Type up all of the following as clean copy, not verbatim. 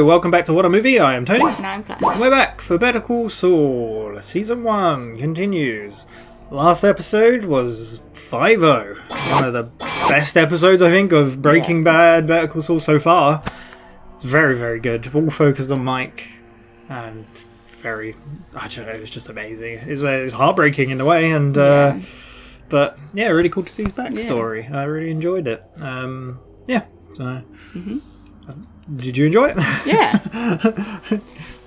welcome back to What a Movie. I am Tony. And I'm Claire. And we're back for Better Call Saul. Season 1 continues. Last episode was 5-0. One of the best episodes, I think, of Breaking Bad, Better Call Saul so far. It's very, very good. All focused on Mike. And very, I don't know, it was just amazing. It was heartbreaking in a way. And but, yeah, really cool to see his backstory. I really enjoyed it. Did you enjoy it? Yeah.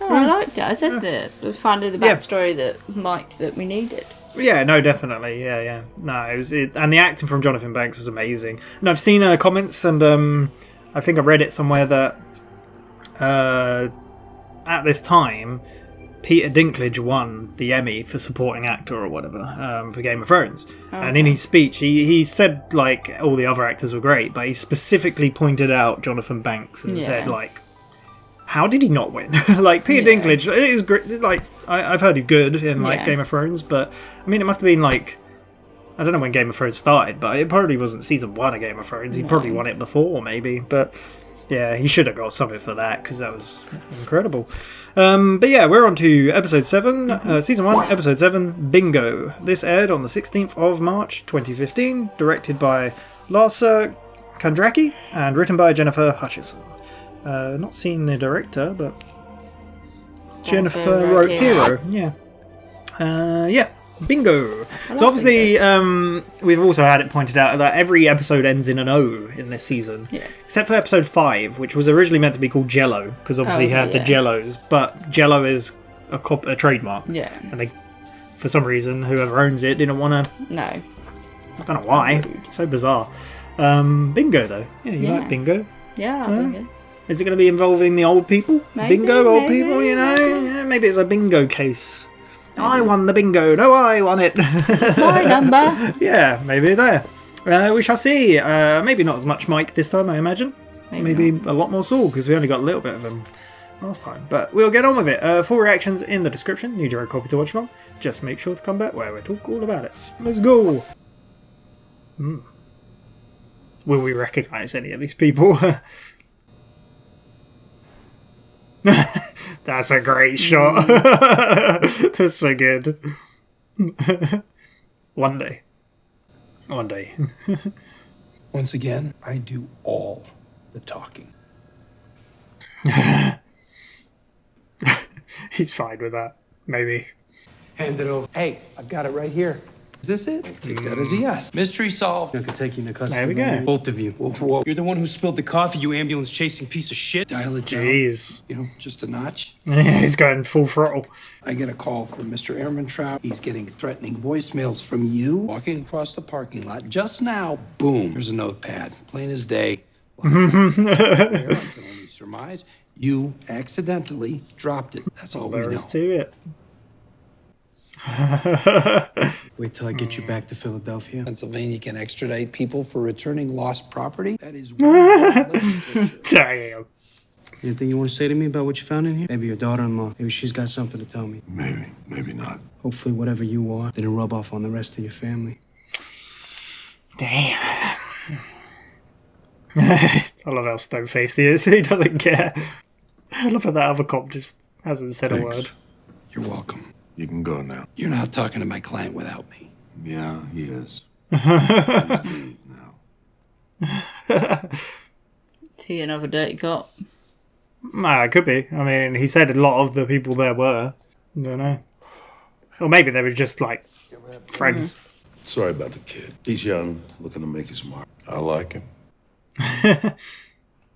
I liked it. I said that we found the backstory that we needed. Yeah, no, definitely. Yeah. No, and the acting from Jonathan Banks was amazing. And I've seen comments, and I think I read it somewhere that at this time, Peter Dinklage won the Emmy for supporting actor or whatever for Game of Thrones. Okay. And in his speech, he said like all the other actors were great, but he specifically pointed out Jonathan Banks and said like, how did he not win? Like Peter Dinklage is great. Like I've heard he's good in like Game of Thrones, but I mean it must have been like, I don't know when Game of Thrones started, but it probably wasn't season 1 of Game of Thrones. He probably won it before maybe, but yeah, he should have got something for that because that was incredible. But yeah, we're on to episode 7, season 1, episode 7, Bingo. This aired on the 16th of March 2015, directed by Larysa Kondracki and written by Gennifer Hutchison. Not seen the director, but Gennifer wrote Hero. Yeah. Bingo. So obviously, we've also had it pointed out that every episode ends in an O in this season, except for episode 5, which was originally meant to be called Jello, because obviously he had the Jellos, but Jello is a trademark. Yeah. And they, for some reason, whoever owns it didn't want to. No. I don't know why. So bizarre. Bingo though. Yeah, you like Bingo? Yeah, I like Bingo. Is it going to be involving the old people? Maybe, old people, you know? Yeah, maybe it's a bingo case. I won the bingo. No, I won it. It's my number. Yeah, maybe there. We shall see. Maybe not as much Mike this time, I imagine. Maybe a lot more Saul, because we only got a little bit of him last time. But we'll get on with it. Full reactions in the description. Need your own copy to watch along. Just make sure to come back where we talk all about it. Let's go. Will we recognise any of these people? That's a great shot. That's so good. One day. Once again, I do all the talking. He's fine with that. Maybe. Hand it over. Hey, I've got it right here. Is this it? Take that as a yes. Mystery solved. I could take you into custody. There we go. Both of you. Whoa. You're the one who spilled the coffee, you ambulance-chasing piece of shit. Dial it down. Jeez. You know, just a notch. Yeah, he's going full throttle. I get a call from Mr. Ehrmantraut. He's getting threatening voicemails from you. Walking across the parking lot. Just now, boom. There's a notepad. Plain as day. I can only surmise you accidentally dropped it. That's all we know. There is to it. Wait till I get you back to Philadelphia. Pennsylvania can extradite people for returning lost property. That is Damn. Anything you want to say to me about what you found in here? Maybe your daughter-in-law. Maybe she's got something to tell me. Maybe not. Hopefully whatever you are didn't rub off on the rest of your family. Damn. I love how stone-faced he is. He doesn't care. I love how that other cop just hasn't said a word. You're welcome. You can go now. You're not talking to my client without me. Yeah, he is. Leave now. Is he another dirty cop? Nah, it could be. I mean, he said a lot of the people there were. I don't know. Or maybe they were just, like, friends. Sorry about the kid. He's young, looking to make his mark. I like him.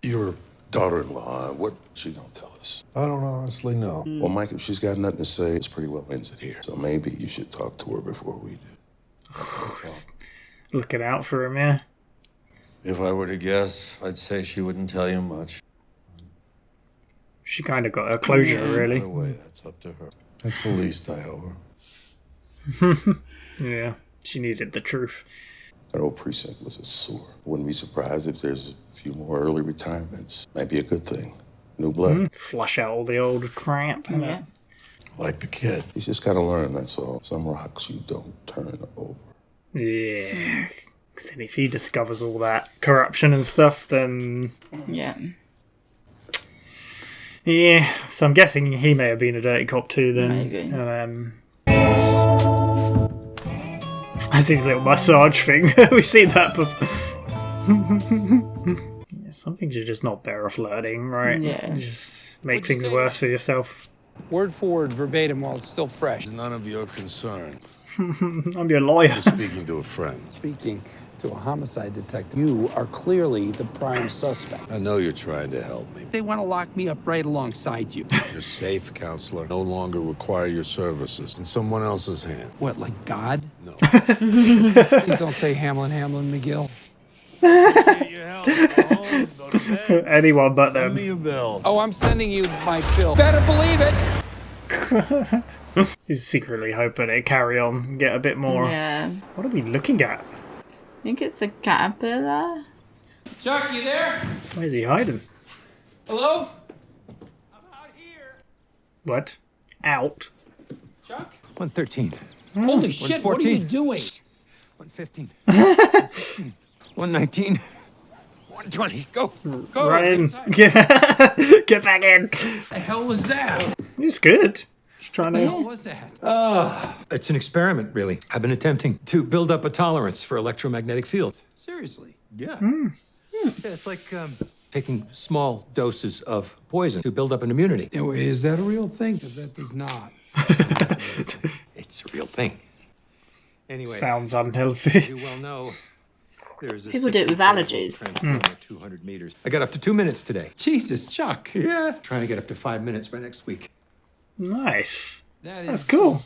Your daughter-in-law, what she gonna tell us? I don't honestly know. Well, Mike, if she's got nothing to say, it's pretty well ends it here. So maybe you should talk to her before we do. Looking out for him, yeah. If I were to guess, I'd say she wouldn't tell you much. She kind of got her closure, really. By the way, that's up to her. That's the least I owe her. Yeah, she needed the truth. That old precinct was a sore. Wouldn't be surprised if there's a few more early retirements. Might be a good thing. New blood. Flush out all the old crap. Yeah. Like the kid. He's just gotta learn, that's all. Some rocks you don't turn over. Yeah. 'Cause then if he discovers all that corruption and stuff, then... Yeah. Yeah, so I'm guessing he may have been a dirty cop too then. Maybe. That's his little massage thing. We've seen that before. Yeah, some things you're just not better off learning, right? Yeah. Just make things worse for yourself. Word for word, verbatim, while it's still fresh. It's none of your concern. I'm your lawyer. You're speaking to a friend. Speaking to a homicide detective, you are clearly the prime suspect. I know you're trying to help me. They want to lock me up right alongside you. You're safe, counselor. No longer require your services in someone else's hand. What, like God? No. Please don't say Hamlin, McGill. Your help. Go home, go to bed. Anyone but Send me them. a bill. Oh, I'm sending you my bill. Better believe it. He's secretly hoping it carry on, get a bit more. Yeah. What are we looking at? I think it's a caterpillar. Chuck, you there? Where's he hiding? Hello? I'm out here. What? Out? Chuck? 113. Holy shit, what are you 114. doing? 115. 116. 119. 120. Go. Go. Run in. inside. Get back in. What the hell was that? It's good. Just trying What the to. hell was that? It's an experiment, really. I've been attempting to build up a tolerance for electromagnetic fields. Seriously. Yeah. Yeah, it's like taking small doses of poison to build up an immunity. Anyway, is that a real thing? Because that does not. It's a real thing. Anyway, Sounds you unhealthy. well know there's a People do it with 60 allergies. transformer, 200 meters. I got up to 2 minutes today. Jesus, Chuck. Yeah. Trying to get up to 5 minutes by next week. Nice. That That's is cool.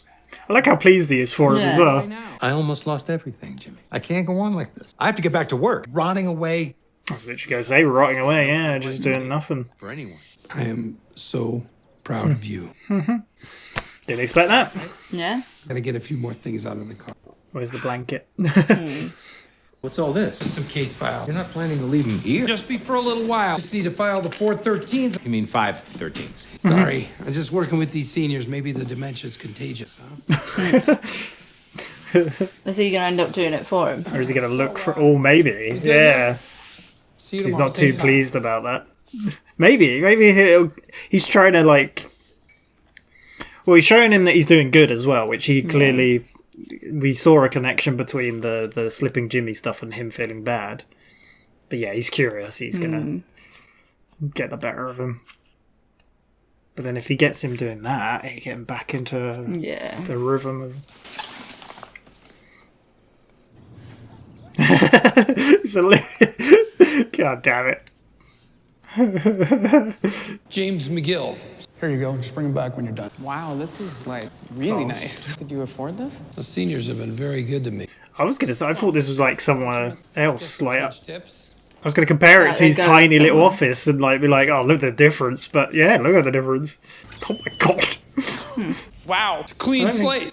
I like how pleased he is for it as Yeah. well. right now. I almost lost everything, Jimmy. I can't go on like this. I have to get back to work. Rotting away I was literally going to say, rotting away, yeah, just doing nothing. for anyone. I am so proud of you. Didn't expect that. Yeah. Gotta get a few more things out of the car. Where's the blanket? What's all this? Some case files. You're not planning to leave him here? Just be for a little while. Just need to file the 413s. You mean 513s? Sorry, I'm just working with these seniors. Maybe the dementia's contagious, huh? Is he going to end up doing it for him? Or is he going to look for... Oh, maybe. Yeah. See you He's tomorrow, not same too time. pleased about that. Maybe he's trying to, like... Well, he's showing him that he's doing good as well, which he clearly... We saw a connection between the slipping Jimmy stuff and him feeling bad. But yeah, he's curious. He's going to get the better of him. But then if he gets him doing that, he get him back into Yeah. the rhythm of... It's God damn it. James McGill. Here you go. Just bring them back when you're done. Wow, this is like really nice. Could you afford this? The seniors have been very good to me. I was going to say, I thought this was like somewhere else. Like, I Switch tips. was going to compare it Like to his they're going tiny little somewhere. office and like be like, oh, look at the difference. But yeah, look at the difference. Oh my god. Wow, Clean I don't think- slate.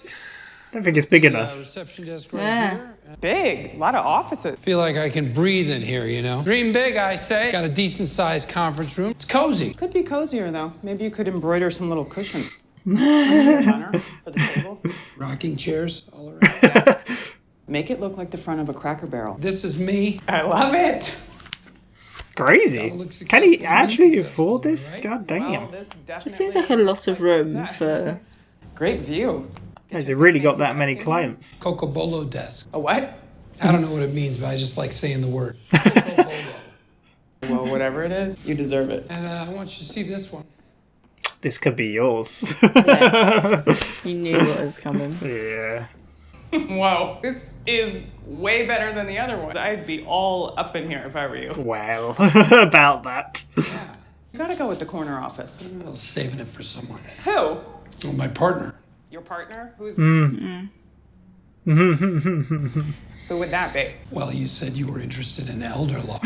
I don't think it's big enough. Reception desk right Yeah. here. big. A lot of offices. Feel like I can breathe in here, you know? Dream big, I say. Got a decent-sized conference room. It's cozy. Could be cozier though. Maybe you could embroider some little cushions. Runner for the table. Rocking chairs all around. Make it look like the front of a Cracker Barrel. This is me. I love it. Crazy. Can he actually afford this? God damn. Well, this definitely It seems like a lot of room for... great view. Has he really got that many clients? Cocobolo desk. A what? I don't know what it means, but I just like saying the word. Well, whatever it is, you deserve it. And I want you to see this one. This could be yours. You knew what was coming. Yeah. Whoa, this is way better than the other one. I'd be all up in here if I were you. Well, about that. You gotta go with the corner office. I was saving it for someone. Who? Oh, my partner. Your partner? Who's? Hmm. Who would that be? Well, you said you were interested in elder law.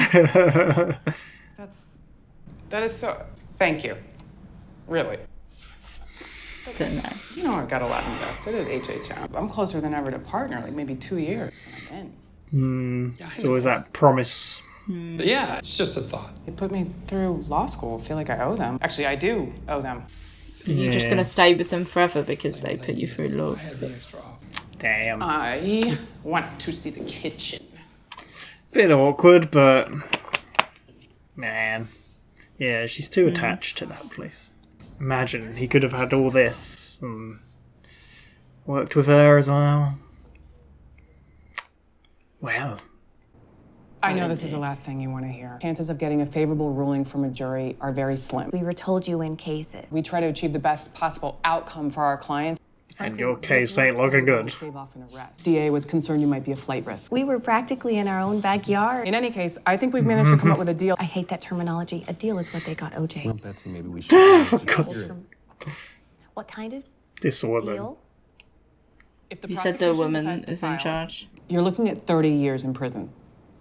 That is so. Thank you. Really. But no. You know, I've got a lot invested at HHM. I'm closer than ever to partner, like maybe 2 years. And I'm in. So was that promise? But yeah, it's just a thought. They put me through law school. I feel like I owe them. Actually, I do owe them. You're just going to stay with them forever because they put you through law I had school. the extra offer. Damn. I want to see the kitchen. Bit awkward, but man, Yeah, she's too attached to that place. Imagine he could have had all this and worked with her as well. Wow. I know this is the last thing you want to hear. Chances of getting a favorable ruling from a jury are very slim. We were told you win cases. We try to achieve the best possible outcome for our clients. And your case ain't looking good. Stave off an arrest. DA was concerned you might be a flight risk. We were practically in our own backyard. In any case, I think we've managed to come up with a deal. I hate that terminology. A deal is what they got OJ. Well, Betsy, maybe we should. For God's What kind of this woman. deal? If the You said the prosecution woman decides to is in file, charge. You're looking at 30 years in prison.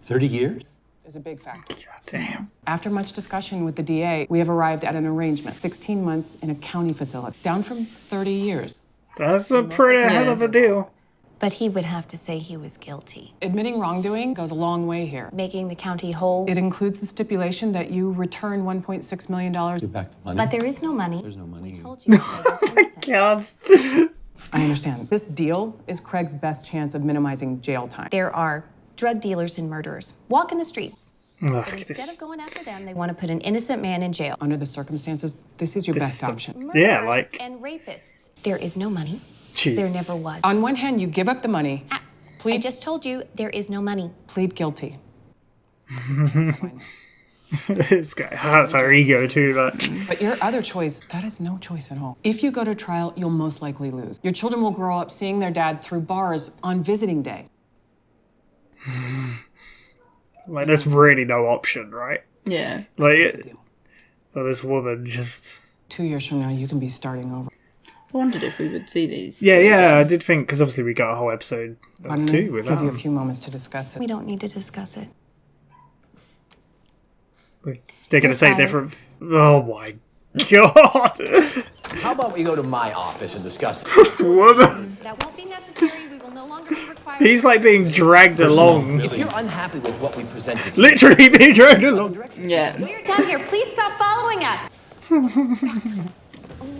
30 years? Is a big factor. God damn. After much discussion with the DA, we have arrived at an arrangement. 16 months in a county facility, down from 30 years. That's a pretty hell of a deal. But he would have to say he was guilty. Admitting wrongdoing goes a long way here. Making the county whole. It includes the stipulation that you return $1.6 million. Get back the money. But there is no money. There's no money. We told you Craig was innocent. God. I understand. This deal is Craig's best chance of minimizing jail time. There are drug dealers and murderers. Walk in the streets. Ugh, But instead of going after them, they want to put an innocent man in jail. Under the circumstances, this is your best option. Yeah, Murderers like- and rapists. There is no money. Jesus. There never was. On one hand, you give up the money, I plead, just told you there is no money. plead guilty. This guy hurts our ego too much. But your other choice, that is no choice at all. If you go to trial, you'll most likely lose. Your children will grow up seeing their dad through bars on visiting day. Like, there's really no option, right? Yeah. Like, well, this woman just... 2 years from now, you can be starting over. I wondered if we would see these. Yeah, I did think, because obviously we got a whole episode I'm of gonna 2 with give you a that. few moments to discuss it. We don't need to discuss it. They're going to say fired. different... Oh my god! How about we go to my office and discuss it? This woman! That won't be necessary. We will no longer be required. He's like being dragged along. If you're unhappy with what we presented to Literally being dragged along. Yeah. We're done here. Please stop following us. Only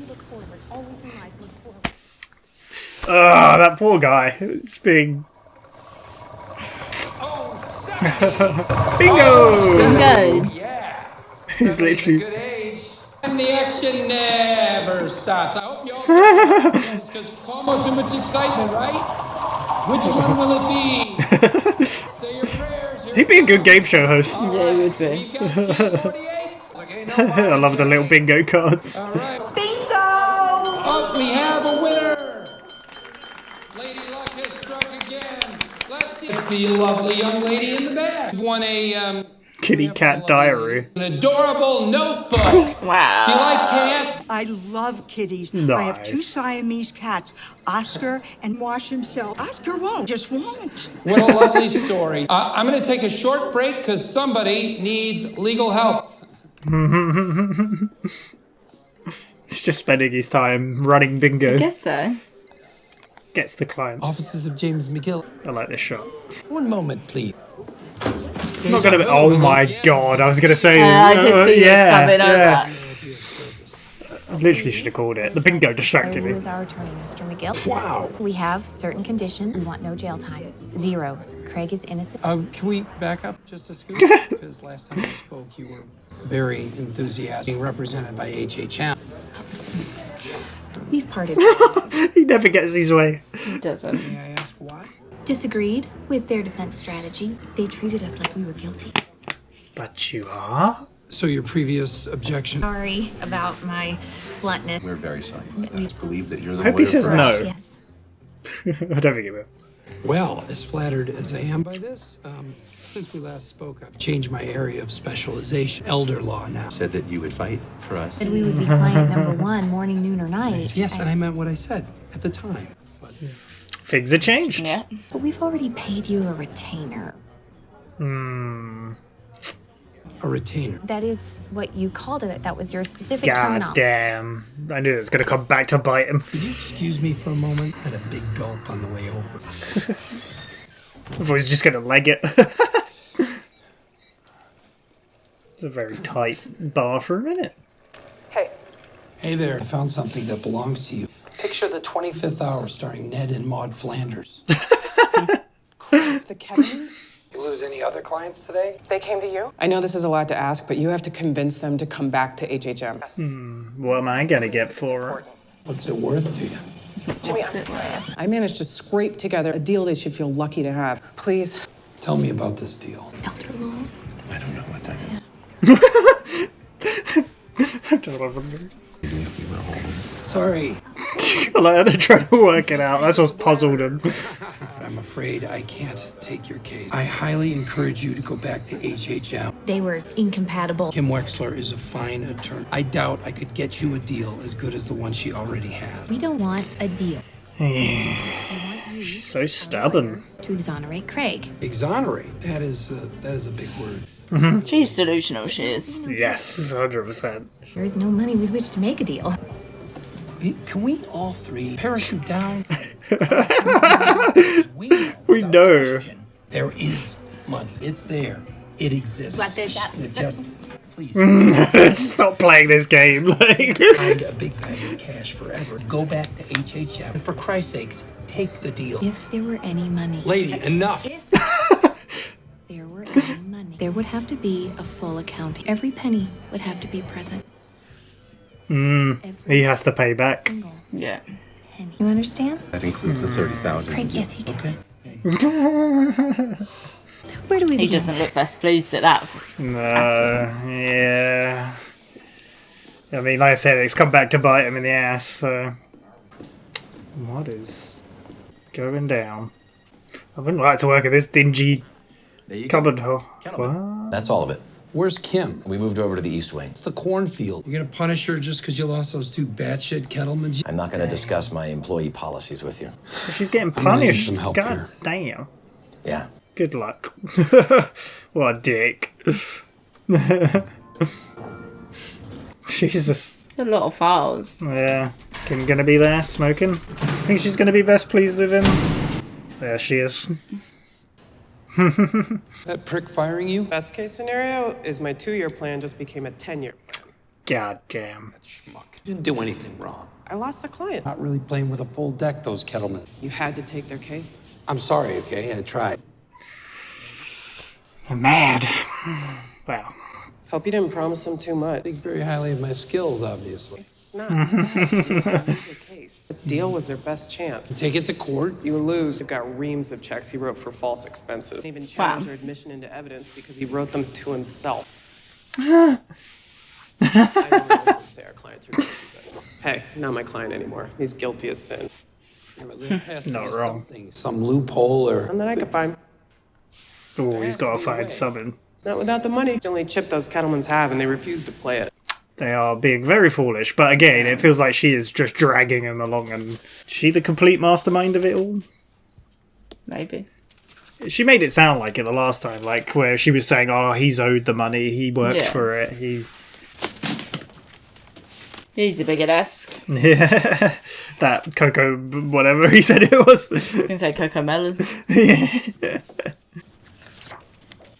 look forward. Always in life, look forward. Ah, that poor guy. It's being... Bingo! Bingo. He's literally... And the action never stops. I hope you all because it's almost too much excitement, right? Which one will it be? Say your prayers. He'd be a good game show host. Yeah, it would be. I love the little bingo cards. All right. Bingo! Oh, we have a winner. Lady Luck has struck again. Let's see. It's the lovely young lady in the back. You've won a Kitty cat diary. an adorable notebook. Wow. Do you like cats? I love kitties. I have 2 Nice. Siamese cats, Oscar and Wash himself. Oscar just won't. What a lovely story. I'm going to take a short break because somebody needs legal help. He's just spending his time running bingo. I guess so. Gets the clients. Offices of James McGill. I like this shot. One moment, please. It's not gonna be... Oh my god, I was gonna say... I did see this coming. I was I literally should have called it. The bingo distracted Who me. is our attorney, Mr. McGill? Wow. We have certain conditions. We want no jail time. 0. Craig is innocent. Can we back up just a scoop? Because last time we spoke, you were very enthusiastic, being represented by HHM. We've parted. He never gets his way. He doesn't. May I ask why? Disagreed with their defense strategy. They treated us like we were guilty. But you are? So your previous objection. Sorry about my bluntness. We're very sorry. Let's believe that you're the I hope he lawyer says for us. no. Yes. I don't think he will. Well, as flattered as I am by this, since we last spoke, I've changed my area of specialization. Elder law now. Said that you would fight for us. Said we would be client number 1, morning, noon, or night. Yes, and I meant what I said at the time. But Things have changed. Yeah. But we've already paid you a retainer. a retainer. That is what you called it. That was your specific God terminology. damn. I knew it was going to come back to bite him. Could you excuse me for a moment? I had a big gulp on the way over. I thought he was just going to leg it. It's a very tight bathroom, isn't it? Hey. Hey there. I found something that belongs to you. Picture the 25th hour starring Ned and Maud Flanders. The Kevins? You lose any other clients today? They came to you? I know this is a lot to ask, but you have to convince them to come back to HHM. What am I gonna get for it? What's it worth to you? Jimmy, I'm serious. I managed to scrape together a deal they should feel lucky to have. Please. Tell me about this deal. Elder law. I don't know what that is. Sorry. Like, they're trying to work it out. That's what's puzzled him. I'm afraid I can't take your case. I highly encourage you to go back to HHM. They were incompatible. Kim Wexler is a fine attorney. I doubt I could get you a deal as good as the one she already has. We don't want a deal. She's so stubborn. To exonerate Craig. Exonerate? That is a big word. She's delusional, she is. Yes, 100%. There is no money with which to make a deal. Can we all three parachute down? We know. There is money. It's there. It exists. What is that? It just, please. Stop playing this game. Like, hide a big bag of cash forever. Go back to HHM. And for Christ's sakes, take the deal. If there were any money. Lady, enough. If there were any money. There would have to be a full accounting. Every penny would have to be present. he has to pay back. Single Yeah. penny. You understand? That includes the 30,000. Craig, yes, he gets Okay. it. Where do we He begin? doesn't look best pleased at that. No, yeah. I mean, like I said, it's come back to bite him in the ass, so... What is going down? I wouldn't like to work at this dingy cupboard hole. What? That's all of it. Where's Kim? We moved over to the East Wing. It's the cornfield. You're gonna punish her just because you lost those two batshit Kettlemans? I'm not going to discuss my employee policies with you. So she's getting I'm gonna need punished. some help God here. damn. Yeah. Good luck. What a dick. Jesus. A lot of files. Yeah. Kim gonna be there smoking? Do you think she's gonna be best pleased with him? There she is. That prick firing you? Best case scenario is my 2-year plan just became a 10-year plan. God damn. Schmuck. You didn't do anything wrong. I lost the client. Not really playing with a full deck, those Kettlemen. You had to take their case. I'm sorry, okay? I tried. You're mad. Wow. Hope you didn't promise them too much. Think very highly of my skills, obviously. Not the case. The deal was their best chance. Take it to court. You lose. You've got reams of checks he wrote for false expenses. Even challenged their admission into evidence because he wrote them to himself. I don't know say our clients are guilty, but hey, not my client anymore. He's guilty as sin. Not wrong. Some loophole or... And then I could find. Oh, he's gotta find something. Not without the money. It's the only chip those Kettlemans have, and they refuse to play it. They are being very foolish, but again, it feels like she is just dragging him along, and is she the complete mastermind of it all? Maybe. She made it sound like it the last time, like where she was saying, "Oh, he's owed the money. He worked Yeah. for it. He's a bigger desk. yeah, that Coco, whatever he said it was. You can say Coco Melon. Yeah.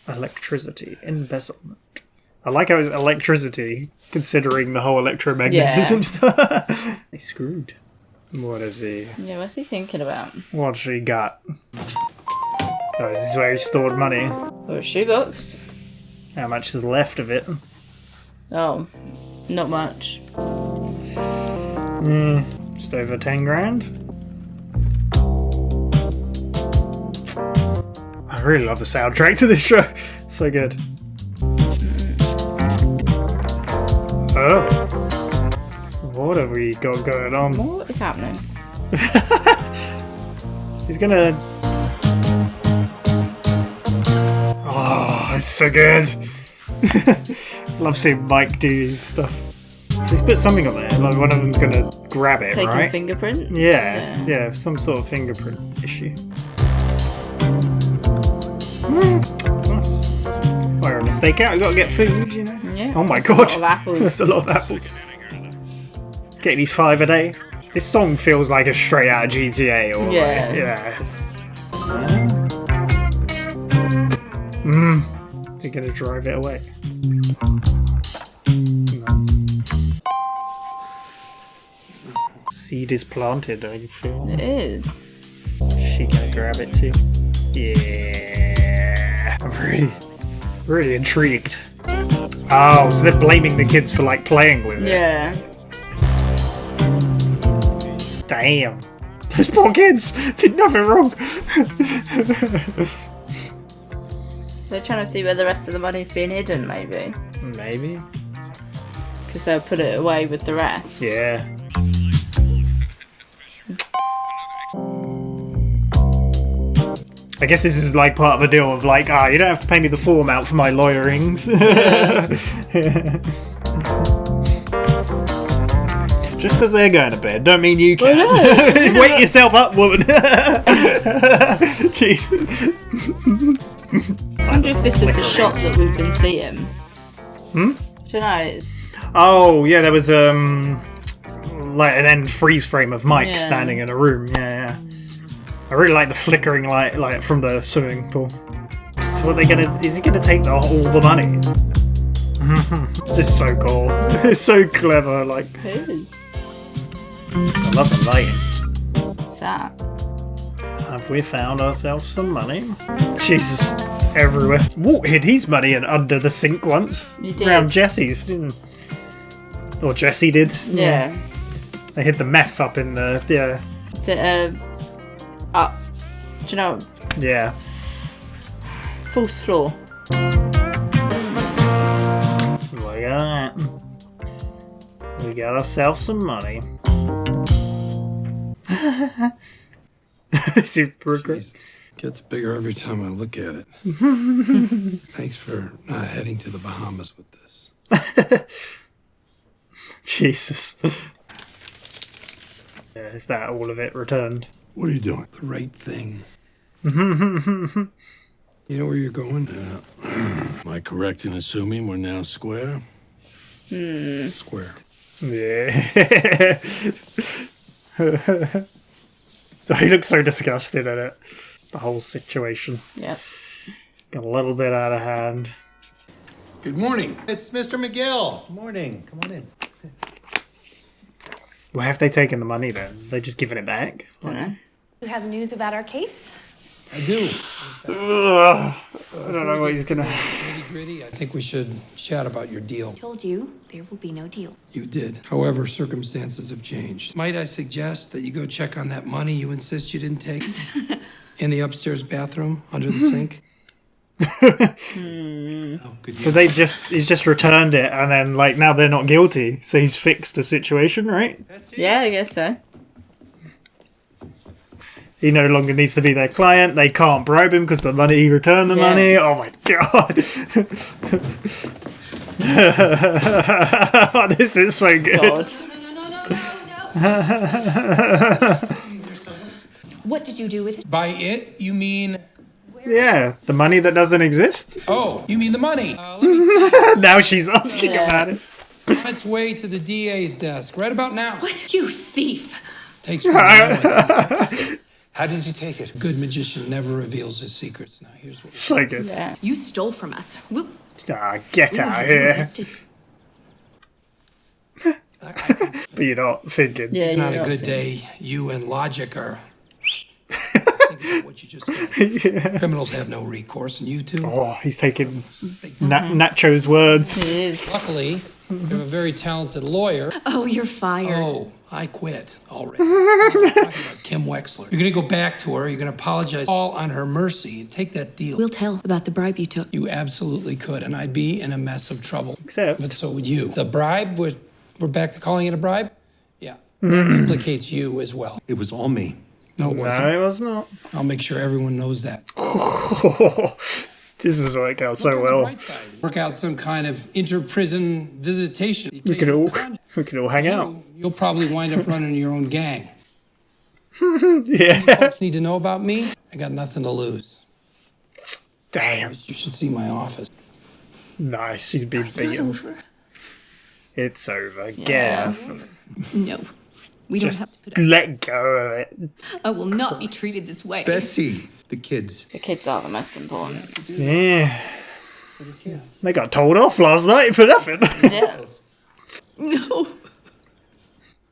Electricity embezzlement. I like how it's electricity, considering the whole electromagnetism stuff. They screwed. What is he? Yeah, what's he thinking about? What's she got? Oh, is this where he stored money? Or a shoebox? How much is left of it? Oh, not much. Just over 10 grand. I really love the soundtrack to this show. So good. Oh. What have we got going on? What is happening? He's gonna... Oh, it's so good. Love seeing Mike do his stuff. So he's put something on there, like one of them's gonna grab it, Taking right? fingerprints? Yeah, some sort of fingerprint issue. Nice. We're on a stakeout, we've got to get food, you know? Yeah. Oh my that's god. A lot of apples. That's a lot of apples. Let's get these 5 a day. This song feels like a straight out of GTA or Yeah. Is he gonna drive it away? No. Seed is planted, I feel. It is. She gonna grab it too. Yeah. I'm really intrigued. Oh, so they're blaming the kids for like playing with it. Yeah. Damn. Those poor kids did nothing wrong. They're trying to see where the rest of the money's being hidden, maybe. Maybe. Because they'll put it away with the rest. Yeah. I guess this is like part of a deal of like, you don't have to pay me the full amount for my lawyerings. Just because they're going to bed, don't mean you can. Wake yourself up, woman. Jesus. I wonder if this is the shot that we've been seeing. Hmm? I don't know. It's... Oh, yeah, there was like an end freeze frame of Mike standing in a room. Yeah. I really like the flickering light from the swimming pool. So what are they gonna? Is he gonna take all the money? It's so cool. It's so clever. Like It is. I love the lighting. What's that? Have we found ourselves some money? Jesus, it's everywhere. Walt hid his money under the sink once. You did. Around Jesse's, didn't? Or Jesse did. Yeah. They hid the meth up in the up. Do you know? Yeah. Fourth floor. Look at that. We got ourselves some money. Super great. Gets bigger every time I look at it. Thanks for not heading to the Bahamas with this. Jesus. Yeah, is that all of it returned? What are you doing? The right thing. You know where you're going? Am I correct in assuming we're now square? Square. Yeah. He looks so disgusted at it. The whole situation. Yep. Got a little bit out of hand. Good morning. It's Mr. McGill. Morning. Come on in. Why have they taken the money then? They just giving it back? You have news about our case? I do. I don't know what he's gonna. Nitty-gritty. I think we should chat about your deal. Told you there will be no deal. You did. However, circumstances have changed. Might I suggest that you go check on that money you insist you didn't take? In the upstairs bathroom, under the sink? So he's just returned it, and then like now they're not guilty, so he's fixed the situation, right? Yeah, I guess so. He no longer needs to be their client. They can't bribe him because he returned the money. Oh my god! This is so good. What did you do with it? By it, you mean... Yeah, the money that doesn't exist. Oh, you mean the money? Now she's asking about it. On its way to the DA's desk, right about now. What? You thief! Takes one to know it. How did you take it? A good magician never reveals his secrets. Now, here's what... So good. Yeah. You stole from us. Whoop. Get out of here. But you're not thinking. Yeah, Not a good day. You and Logic are... Think about what you just said. Criminals have no recourse, and you too. Oh, he's taking Nacho's words. It is. Luckily, you have a very talented lawyer. Oh, you're fired. Oh, I quit already. I'm talking about Kim Wexler. You're gonna go back to her. You're gonna apologize all on her mercy and take that deal. We'll tell about the bribe you took. You absolutely could, and I'd be in a mess of trouble. Except, But so would you. The bribe was. We're back to calling it a bribe. Yeah, that implicates you as well. It was all me. No, it wasn't. no, it was not. I'll make sure everyone knows that. This is worked out so Look on the well. bright side. Work out some kind of inter-prison visitation. We could all hang out. You'll probably wind up running your own gang. Yeah. Folks need to know about me. I got nothing to lose. Damn. You should see my office. Nice. She's been It's not beaten. over. It's over. Yeah. No. We don't Just have to put up. let go of it. I will not be treated this way. Betsy, the kids. The kids are the most important. Yeah. They got told off last night for nothing. Yeah. No.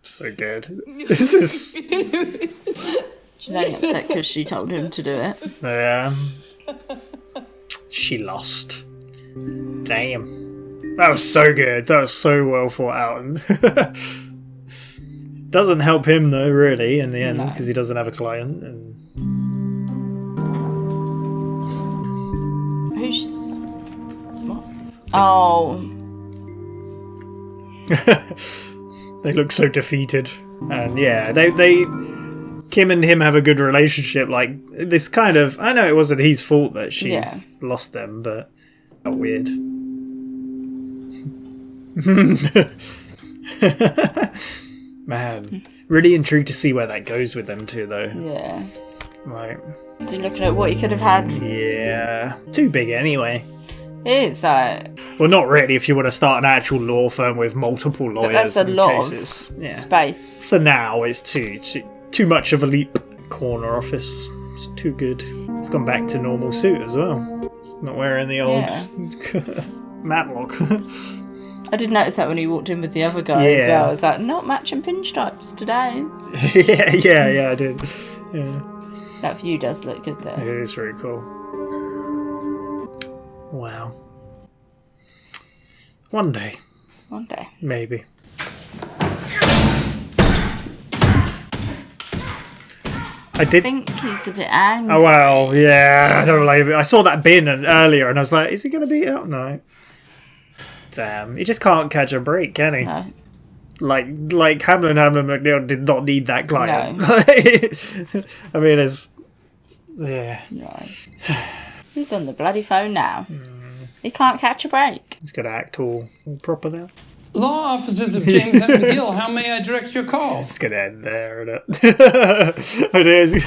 So good. This is. She's only upset because she told him to do it. Yeah. she lost. Damn. That was so good. That was so well thought out. And doesn't help him though, really, in the end, because he doesn't have a client. And Who's... What? Oh. they look so defeated. And yeah, they Kim and him have a good relationship. Like, this kind of... I know it wasn't his fault that she lost them, but... weird. Man, really intrigued to see where that goes with them two, though. Yeah. Like, is he looking at what he could have had? Yeah, too big anyway. It is like. Well, not really. If you want to start an actual law firm with multiple lawyers, but that's a and lot cases. of space. For now, it's too much of a leap. Corner office, it's too good. It's gone back to normal suit as well. Not wearing the old Matlock. I did notice that when he walked in with the other guy as well. I was like, not matching pinstripes today. yeah, I did. Yeah. That view does look good though. It is very cool. Wow. One day. One day. Maybe. I think he's a bit angry. Oh well, yeah. I don't like it. I saw that bin earlier, and I was like, "Is he going to beat up?" No. Damn, he just can't catch a break, can he? No. Like Hamlin McNeil did not need that client. No. I mean, it's No. Who's on the bloody phone now? He can't catch a break. He's got to act all proper now. Law offices of James M. McGill, how may I direct your call? It's going to end there, isn't it? It is.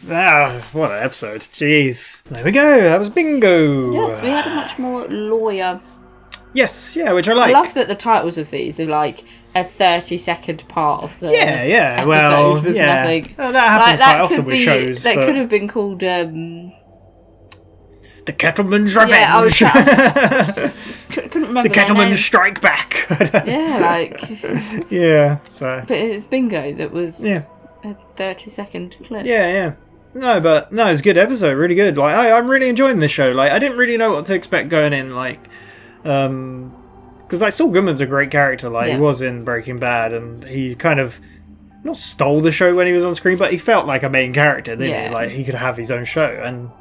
Man, what an episode. Jeez. There we go. That was bingo. Yes, we had a much more lawyer. Yes, yeah, which I like. I love that the titles of these are like a 30-second part of the episode well, with yeah. nothing. That happens quite often with shows. That but... could have been called... The Kettleman's Revenge. Yeah, I was couldn't remember The Kettleman's Strike Back. Yeah, like... yeah, so... But it was bingo that was a 30-second clip. Yeah. No, it's a good episode, really good. Like, I'm really enjoying this show. Like, I didn't really know what to expect going in, like... Because like Saul Goodman's a great character. Like he was in Breaking Bad, and he kind of not stole the show when he was on screen, but he felt like a main character, didn't he? Like he could have his own show, and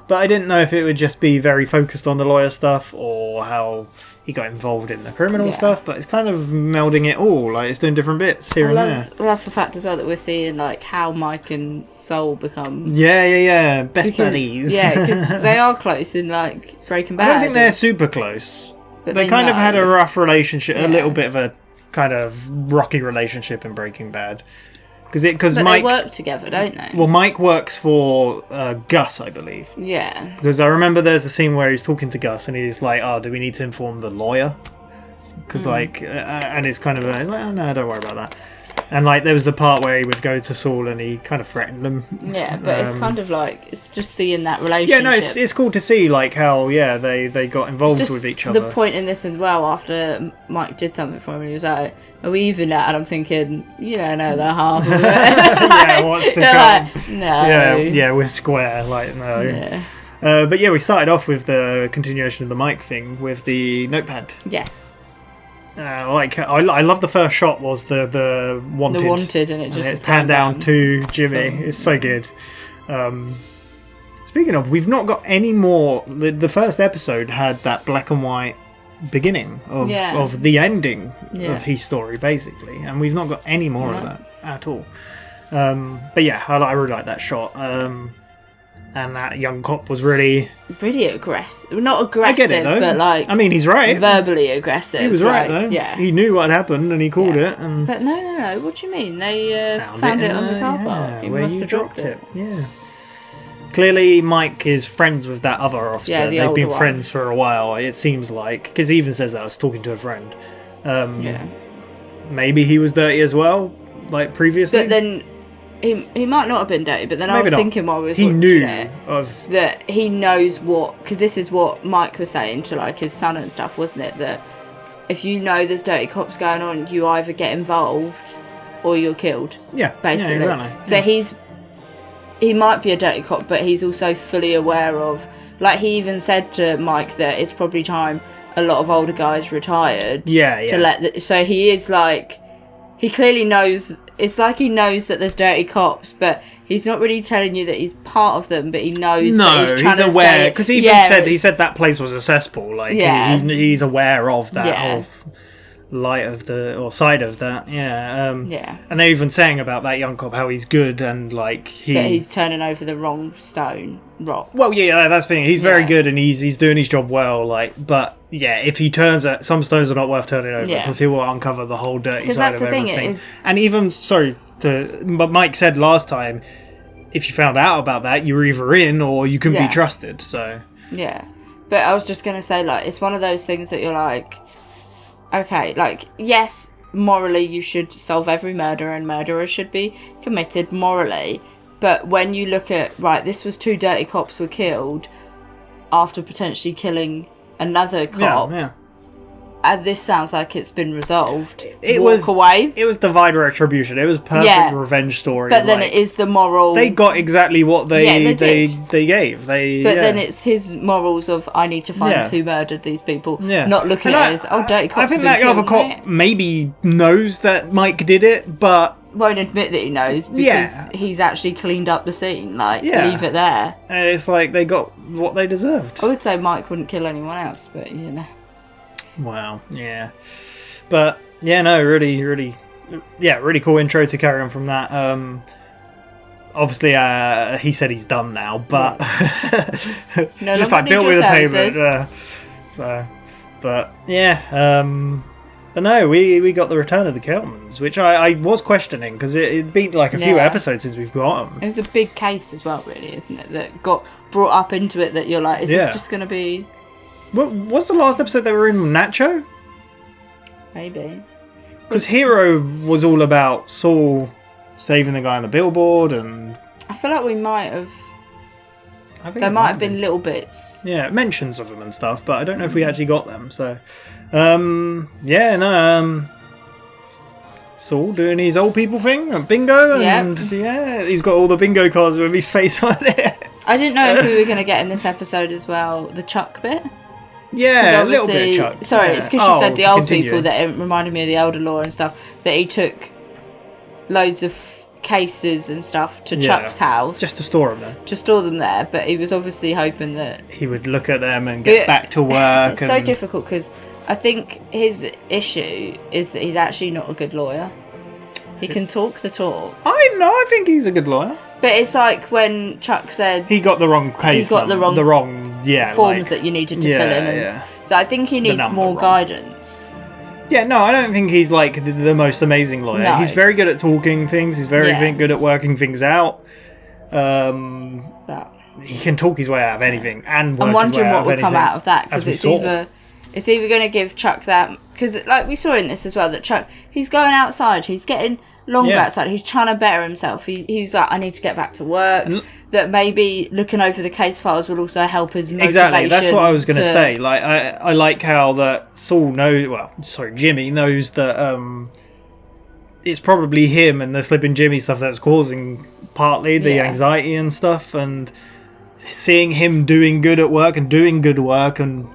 but I didn't know if it would just be very focused on the lawyer stuff or how he got involved in the criminal stuff. But it's kind of melding it all. Like it's doing different bits here and there. I love the fact as well that we're seeing like how Mike and Saul become best buddies. Yeah, because they are close in like Breaking Bad. I don't think they're super close. But they kind of had a rough relationship, a little bit of a kind of rocky relationship in Breaking Bad. Because Mike, they work together, don't they? Well, Mike works for Gus, I believe. Yeah. Because I remember there's the scene where he's talking to Gus and he's like, "Oh, do we need to inform the lawyer?" Because and it's kind of he's like, "Oh no, don't worry about that." And like there was the part where he would go to Saul and he kind of threatened them. Yeah, but it's kind of like it's just seeing that relationship. Yeah, no, it's cool to see like how they got involved with each other. The point in this as well, after Mike did something for him, and he was like, "Are we even at?" And I'm thinking, no, they're half of it. Yeah, what's to come? Like, no. Yeah, we're square. Like no. Yeah. But yeah, we started off with the continuation of the Mike thing with the notepad. Yes. I love the first shot was the wanted. The wanted, and it just it's panned down to Jimmy. It's so good. Speaking of, we've not got any more. The first episode had that black and white beginning of the ending of his story, basically, and we've not got any more of that at all. But yeah, I really like that shot. And that young cop was really aggressive. Not aggressive, I get it, though. But like... I mean, he's right. Verbally aggressive. He was right, like, though. Yeah. He knew what happened and he called it. And But no. What do you mean? They found it on the car park. He where must you have dropped it. Yeah. Clearly, Mike is friends with that other officer. Yeah, They've been friends for a while, it seems like. Because he even says that I was talking to a friend. Maybe he was dirty as well, like previously. But then... He might not have been dirty, but then Maybe I was not. thinking while we were he watching knew it of that he knows what, because this is what Mike was saying to like his son and stuff, wasn't it? That if you know there's dirty cops going on, you either get involved or you're killed. Yeah, basically. Yeah, exactly. So he might be a dirty cop, but he's also fully aware of Like, he even said to Mike that it's probably time a lot of older guys retired. Yeah, yeah. To let so he is like, he clearly knows. It's like he knows that there's dirty cops, but he's not really telling you that he's part of them. But he knows. No, that he's aware because he even said that place was a cesspool. Like, he's aware of that. Yeah. Of light of the or side of that, yeah. Yeah. And they're even saying about that young cop how he's good and like he's turning over the wrong rock. Well, yeah, that's the thing. He's very good and he's doing his job well. Like, but yeah, if he turns it, some stones are not worth turning over because he will uncover the whole dirty side of everything. And even but Mike said last time, if you found out about that, you were either in or you couldn't be trusted. So yeah, but I was just gonna say, like, it's one of those things that you're like, okay, like, yes, morally you should solve every murder and murderers should be committed morally, but when you look at, right, this was 2 dirty cops were killed after potentially killing another cop, and this sounds like it's been resolved. It was divide retribution. It was perfect revenge story. But then it is the moral. They got exactly what they gave. Then it's his morals of, I need to find who murdered these people. Yeah. Not looking at it as, dirty cops. I think that other cop maybe knows that Mike did it, but won't admit that he knows because he's actually cleaned up the scene. Like, leave it there. It's like they got what they deserved. I would say Mike wouldn't kill anyone else, but you know. Wow, yeah. But, yeah, no, really, really, really cool intro to carry on from that. Obviously, he said he's done now, but just like built with a payment. But, yeah, but no, we got the return of the Keltmans, which I was questioning, because it'd been like a few episodes since we've got them. It was a big case as well, really, isn't it, that got brought up into it, that you're like, is this just going to be... What was the last episode they were in? Nacho? Maybe. Because Hero was all about Saul saving the guy on the billboard, and I feel like we might have. There might have been little bits. Yeah, mentions of them and stuff, but I don't know if we actually got them. So, Saul doing his old people thing, bingo, and he's got all the bingo cards with his face on it. I didn't know if we were going to get in this episode as well the Chuck bit. Yeah, a little bit of Chuck. Sorry, it's because you said the old people that it reminded me of the elder law and stuff, that he took loads of cases and stuff to Chuck's house. Just to store them there. Just store them there, but he was obviously hoping that... he would look at them and get back to work. It's so difficult because I think his issue is that he's actually not a good lawyer. He can talk the talk. I think he's a good lawyer. But it's like when Chuck said... he got the wrong case. He got the wrong forms like, that you needed to fill in. So I think he needs more guidance. Yeah, no, I don't think he's like the most amazing lawyer. No. He's very good at talking things. He's very good at working things out. He can talk his way out of anything and work I'm wondering his way what will come out of that, because it's either going to give Chuck that, because like we saw in this as well, that Chuck, he's going outside, he's getting longer outside, he's trying to better himself, he's like, I need to get back to work, that maybe looking over the case files will also help his motivation. Exactly, that's what I was going to say. Like, I like how that Saul Jimmy knows that it's probably him and the Slippin' Jimmy stuff that's causing partly the anxiety and stuff, and seeing him doing good at work and doing good work and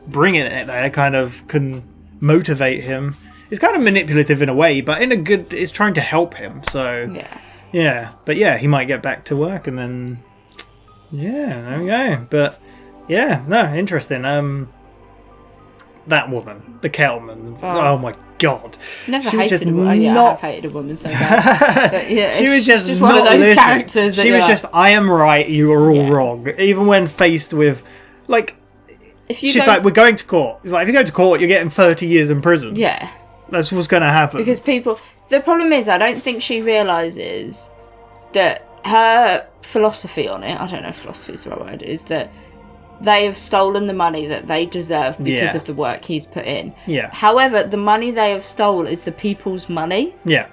bringing it there kind of can motivate him. It's kind of manipulative in a way, but in a good, it's trying to help him. So but he might get back to work, and then there we go. But interesting. That woman, the Keltman. Oh my god, never hated a woman. I've hated a woman so bad. But she was just one of those characters. She was just, I am right, you are all wrong. Even when faced with, like, she's like, we're going to court. It's like, if you go to court, you're getting 30 years in prison. Yeah. That's what's going to happen. Because the problem is, I don't think she realises that her philosophy on it, I don't know if philosophy is the right word, is that they have stolen the money that they deserve because of the work he's put in. Yeah. However, the money they have stolen is the people's money. Yeah.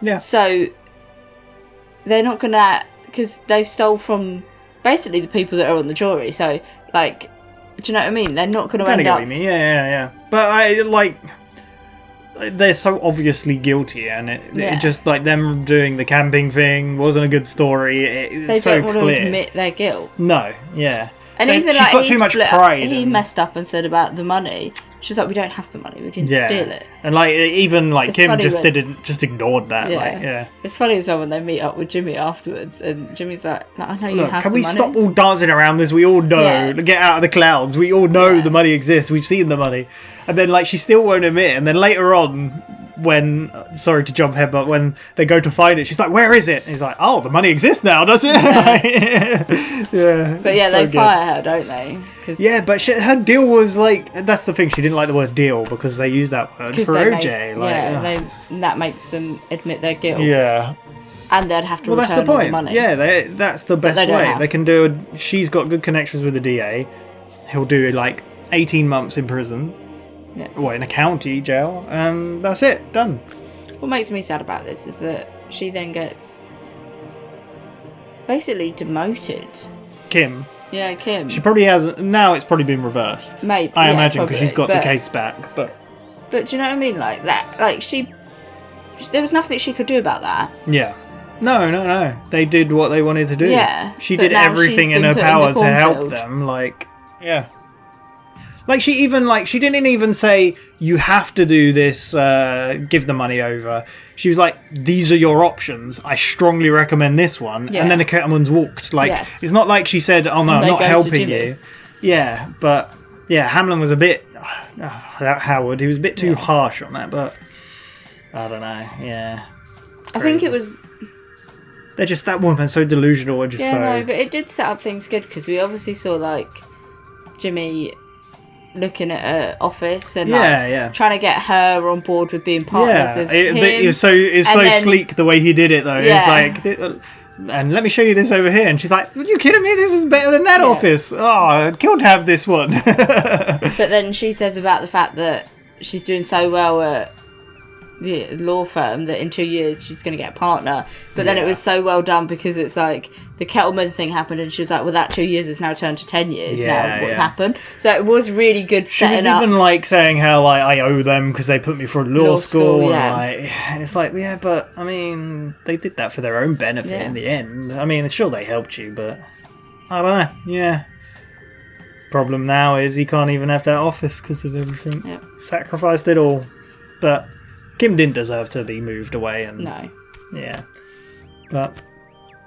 Yeah. So they're not going to, because they've stole from basically the people that are on the jury. So, like, do you know what I mean? They're not going to end up... Yeah. But I, like... they're so obviously guilty, and it just, like, them doing the camping thing wasn't a good story. It's they so don't want clear. to admit their guilt. No, yeah. And even she's like got too much pride. He messed up and said about the money. She's like, we don't have the money. We can steal it. And like even like It's Kim funny just when- ignored that. Yeah. Like, yeah. It's funny as well when they meet up with Jimmy afterwards, and Jimmy's like I know you Look, have can the we money. stop all dancing around this? We all know. Yeah. Get out of the clouds. We all know the money exists. We've seen the money. And then like she still won't admit. And then later on, when sorry to jump ahead, but when they go to find it, she's like, "Where is it?" And he's like, "Oh, the money exists now, does it?" Yeah. But yeah, so they good. fire her, don't they? Cause Yeah, but her deal was like that's the thing. She didn't like the word deal because they use that word for they OJ. that makes them admit their guilt. Yeah. And they'd have to Well, that's return the all point. the money. Yeah, that's the best they don't way. have. They can do. She's got good connections with the DA. He'll do like 18 months in prison. Yeah. Well, in a county jail, and that's it. Done. What makes me sad about this is that she then gets basically demoted. Kim. Yeah, Kim. She probably has now. It's probably been reversed. Maybe, I yeah, imagine because she's got probably, the but- case back. But But do you know what I mean? Like that. Like there was nothing she could do about that. yeah. No. They did what they wanted to do. Yeah, She but did now everything she's in been her put in the power to help cornfield. them. Like, yeah. Like she didn't even say you have to do this. Give the money over. She was like, these are your options. I strongly recommend this one. Yeah. And then the Kettlemans walked. Like, Yeah. it's not like she said, "Oh no, I'm They not go to helping Jimmy. you." Yeah, but yeah, Hamlin was a bit. Howard, he was a bit too harsh on that. But I don't know. Yeah, I think it was. they're just that woman's so delusional and just Yeah, so. no, but it did set up things good because we obviously saw like Jimmy looking at her office and trying to get her on board with being partners with him. It was so then- sleek the way he did it though. Yeah. It's like, and let me show you this over here. And she's like, "Are you kidding me? This is better than that office. Oh, I'd kill to have this one." But then she says about the fact that she's doing so well at the law firm that in 2 years she's going to get a partner. But then it was so well done because it's like the Kettleman thing happened and she was like, well, that 2 years has now turned to 10 years now. What's happened? So it was really good She setting was up. even like saying how like I owe them because they put me through law school. yeah. And it's like, yeah, but I mean, they did that for their own benefit in the end. I mean, sure they helped you, but I don't know. Yeah. Problem now is he can't even have that office because of everything. Yep. Sacrificed it all, but Kim didn't deserve to be moved away. And No. yeah, but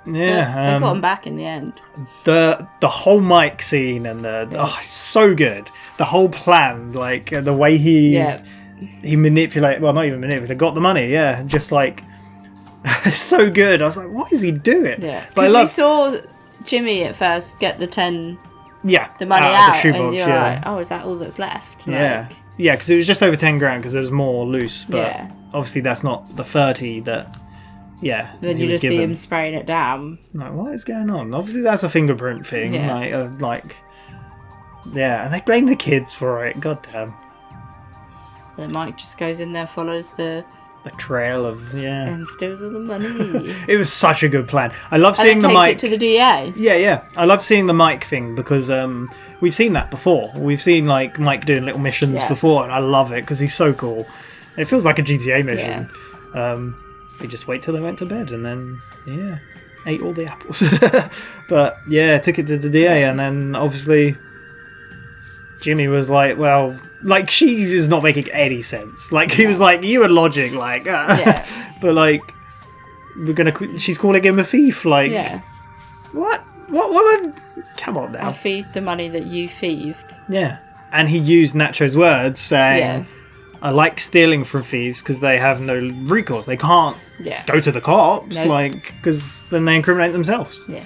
But yeah, they got him back in the end. the whole Mike scene and it's so good. The whole plan, like the way he manipulated. Well, not even manipulated. Got the money. Yeah, just like so good. I was like, what is he doing? Yeah, but I because love. we saw Jimmy at first get the the money out out, of the shoebox, and you're yeah. like, oh, is that all that's left? Yeah, yeah, because it was just over 10 grand because there was more loose, but Yeah. obviously that's not the 30 that. Yeah, Then he you was just see given. him spraying it down. Like, what is going on? Obviously, that's a fingerprint thing. Yeah. Yeah, and they blame the kids for it. God damn. Then Mike just goes in there, follows the trail of and steals all the money. It was such a good plan. I love And seeing the then takes Mike. it to the DA. Yeah. I love seeing the Mike thing because we've seen that before. We've seen like Mike doing little missions Yeah. before, and I love it because he's so cool. It feels like a GTA mission. We just wait till they went to bed and then ate all the apples. But yeah, took it to the DA, and then obviously Jimmy was like, well, like she is not making any sense. Like he was like, you were logic, like, but like she's calling him a thief. Like, what woman? Come on now. I thieved the money that you thieved. Yeah, and he used Nacho's words saying, I like stealing from thieves because they have no recourse. They can't go to the cops, Nope. like, because then they incriminate themselves. Yeah.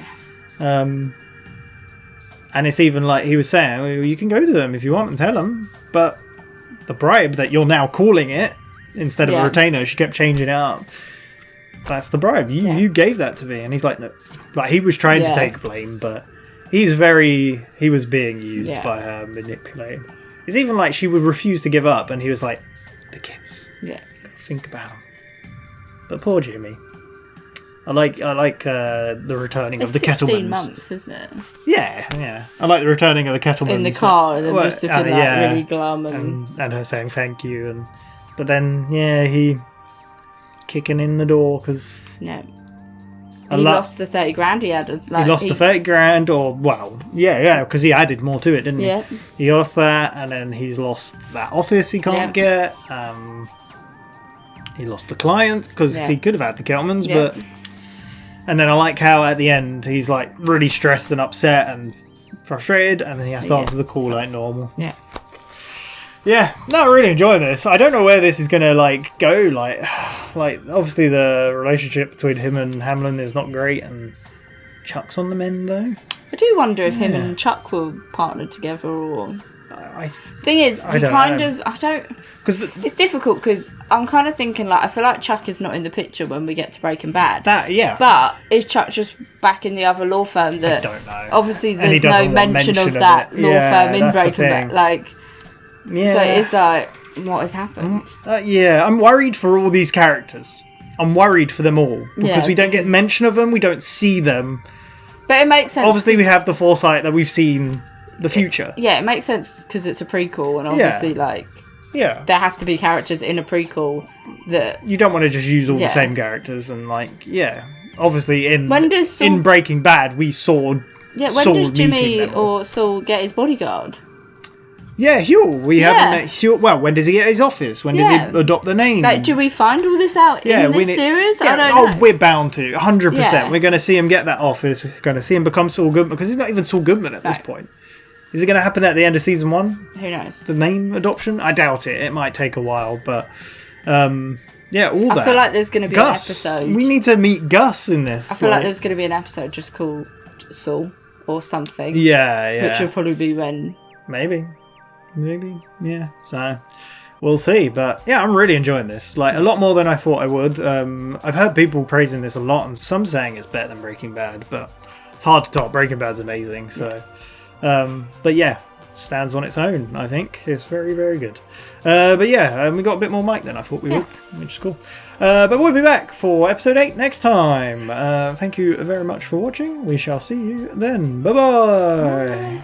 And it's even like he was saying, well, you can go to them if you want and tell them, but the bribe that you're now calling it instead of a retainer, she kept changing it up. That's the bribe. You gave that to me, and he's like, no, like he was trying to take blame, but he was being used by her, manipulated. It's even like she would refuse to give up, and he was like, the kids. Yeah. Gotta think about them. But poor Jimmy. I like the returning It's of the 16 Kettlemans. months, isn't it? Yeah. I like the returning of the Kettlemans In the car, and then just looking like really glum and her saying thank you, but then he kicking in the door because He lost the 30 grand he had. Like, he lost the 30 grand, or, well, yeah, because he added more to it, didn't he? Yeah. He lost that, and then he's lost that office he can't get. He lost the clients, because he could have had the Kelmans, but... And then I like how at the end, he's, like, really stressed and upset and frustrated, and then he has to answer the call like normal. Yeah. Yeah, no, I really enjoy this. I don't know where this is going to, like, go. Like, obviously the relationship between him and Hamlin is not great, and Chuck's on the mend, though. I do wonder if him and Chuck were partnered together, or... Thing is, I don't know. I don't... Because it's difficult, because I'm kind of thinking, like, I feel like Chuck is not in the picture when we get to Breaking Bad. But is Chuck just back in the other law firm that... I don't know. Obviously, there's no mention of that law firm in Breaking Bad. Like... Yeah. So it's like, what has happened? Yeah, I'm worried for all these characters. I'm worried for them all. Because we don't get mention of them, we don't see them. But it makes sense. Obviously, we have the foresight that we've seen the future. Yeah, it makes sense because it's a prequel, and obviously, like... Yeah. There has to be characters in a prequel that... You don't want to just use all the same characters, and, like, obviously, in Breaking Bad, we saw when Saul does Jimmy meeting them. or Saul get his bodyguard? Yeah, Huel. We haven't met Huel. Well, when does he get his office? When does he adopt the name? Like, do we find all this out in this series? I don't know. We're bound to. 100%. Yeah. We're going to see him get that office. We're going to see him become Saul Goodman, because he's not even Saul Goodman at this point. Is it going to happen at the end of season 1? Who knows? The name adoption? I doubt it. It might take a while, but... all that. I feel like there's going to be Gus. an episode. We need to meet Gus in this. I feel like there's going to be an episode just called Saul or something. Yeah. Which will probably be when... Maybe, yeah. So, we'll see. But, yeah, I'm really enjoying this. Like, a lot more than I thought I would. I've heard people praising this a lot, and some saying it's better than Breaking Bad, but it's hard to top. Breaking Bad's amazing, so... but yeah, stands on its own, I think. It's very, very good. But yeah, we got a bit more mic than I thought we would, which is cool. But we'll be back for episode 8 next time. Thank you very much for watching. We shall see you then. Bye-bye.